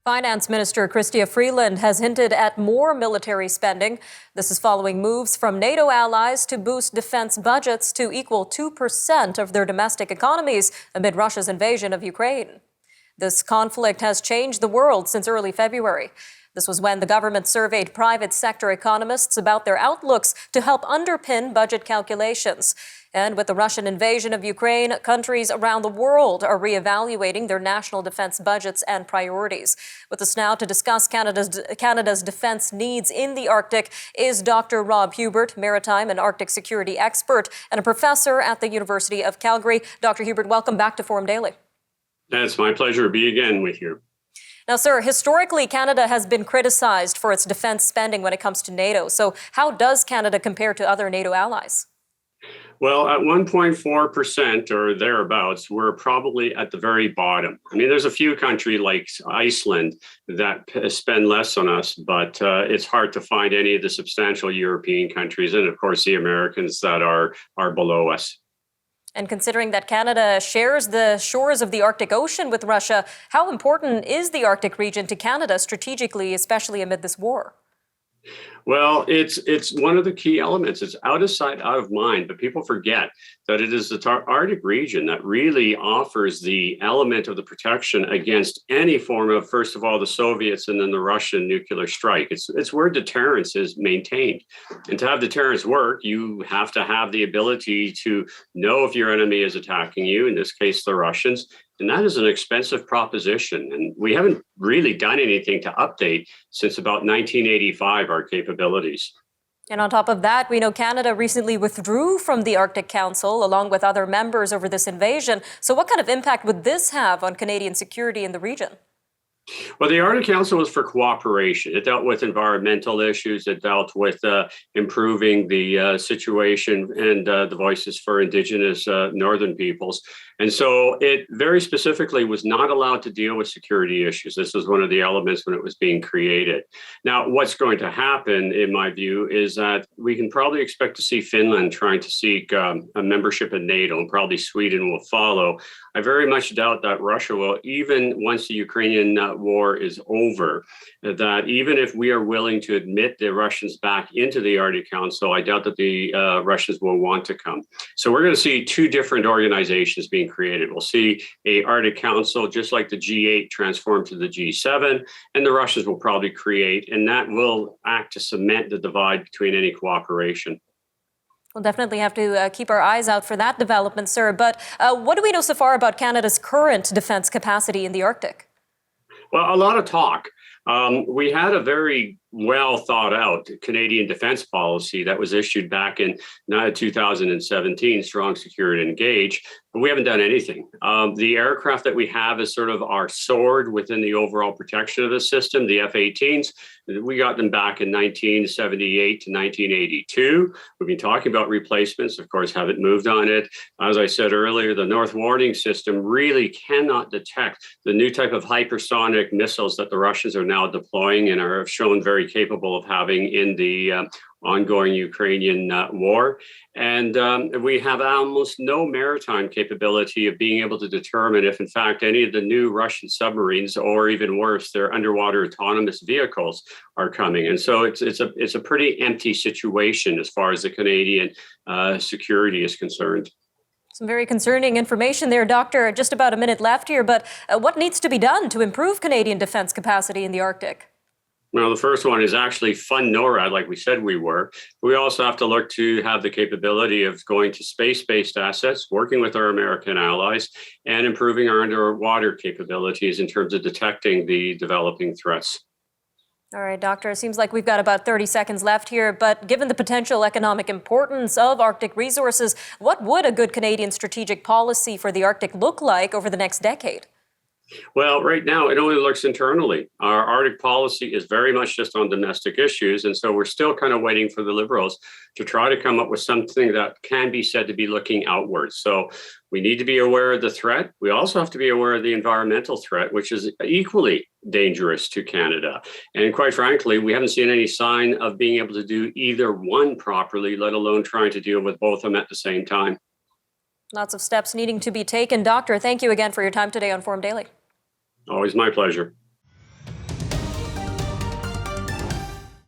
Finance Minister Chrystia Freeland has hinted at more military spending. This is following moves from NATO allies to boost defense budgets to equal 2% of their domestic economies amid Russia's invasion of Ukraine. This conflict has changed the world since early February. This was when the government surveyed private sector economists about their outlooks to help underpin budget calculations. And with the Russian invasion of Ukraine, countries around the world are reevaluating their national defense budgets and priorities. With us now to discuss Canada's defense needs in the Arctic is Dr. Rob Huebert, maritime and Arctic security expert and a professor at the University of Calgary. Dr. Huebert, welcome back to Forum Daily. It's my pleasure to be again with you. Now, sir, historically, Canada has been criticized for its defense spending when it comes to NATO. So how does Canada compare to other NATO allies? Well, at 1.4% or thereabouts, we're probably at the very bottom. I mean, there's a few countries like Iceland that spend less on us, but it's hard to find any of the substantial European countries and, of course, the Americans that are below us. And considering that Canada shares the shores of the Arctic Ocean with Russia, how important is the Arctic region to Canada strategically, especially amid this war? Well, it's one of the key elements. It's out of sight, out of mind, but people forget that it is the Arctic region that really offers the element of the protection against any form of, first of all, the Soviets and then the Russian nuclear strike. It's where deterrence is maintained. And to have deterrence work, you have to have the ability to know if your enemy is attacking you, in this case, the Russians. And that is an expensive proposition. And we haven't really done anything to update since about 1985, our capabilities. And on top of that, we know Canada recently withdrew from the Arctic Council along with other members over this invasion. So what kind of impact would this have on Canadian security in the region? Well, the Arctic Council was for cooperation. It dealt with environmental issues. It dealt with improving the situation and the voices for Indigenous northern peoples. And so it very specifically was not allowed to deal with security issues. This was one of the elements when it was being created. Now, what's going to happen, in my view, is that we can probably expect to see Finland trying to seek a membership in NATO, and probably Sweden will follow. I very much doubt that Russia will, even once the Ukrainian war is over, that even if we are willing to admit the Russians back into the Arctic Council, I doubt that the Russians will want to come. So we're going to see two different organizations being created. We'll see a Arctic Council, just like the G8 transformed to the G7, and the Russians will probably create, and that will act to cement the divide between any cooperation. We'll definitely have to keep our eyes out for that development, sir. But what do we know so far about Canada's current defense capacity in the Arctic? Well, a lot of talk. We had a very well thought out Canadian defense policy that was issued back in 2017, Strong, Secure, and Engage, but we haven't done anything. The aircraft that we have is sort of our sword within the overall protection of the system, the F-18s. We got them back in 1978 to 1982. We've been talking about replacements, of course, haven't moved on it. As I said earlier, the North Warning System really cannot detect the new type of hypersonic missiles that the Russians are now deploying and have shown very capable of having in the ongoing Ukrainian war. And we have almost no maritime capability of being able to determine if, in fact, any of the new Russian submarines, or even worse, their underwater autonomous vehicles are coming. And so it's a pretty empty situation as far as the Canadian security is concerned. Some very concerning information there, Doctor. Just about a minute left here, but what needs to be done to improve Canadian defense capacity in the Arctic? Well, the first one is actually fund NORAD, like we said we were. We also have to look to have the capability of going to space-based assets, working with our American allies, and improving our underwater capabilities in terms of detecting the developing threats. All right, Doctor, it seems like we've got about 30 seconds left here, but given the potential economic importance of Arctic resources, what would a good Canadian strategic policy for the Arctic look like over the next decade? Well, right now, it only looks internally. Our Arctic policy is very much just on domestic issues. And so we're still kind of waiting for the Liberals to try to come up with something that can be said to be looking outwards. So we need to be aware of the threat. We also have to be aware of the environmental threat, which is equally dangerous to Canada. And quite frankly, we haven't seen any sign of being able to do either one properly, let alone trying to deal with both of them at the same time. Lots of steps needing to be taken. Doctor, thank you again for your time today on Forum Daily. Always my pleasure.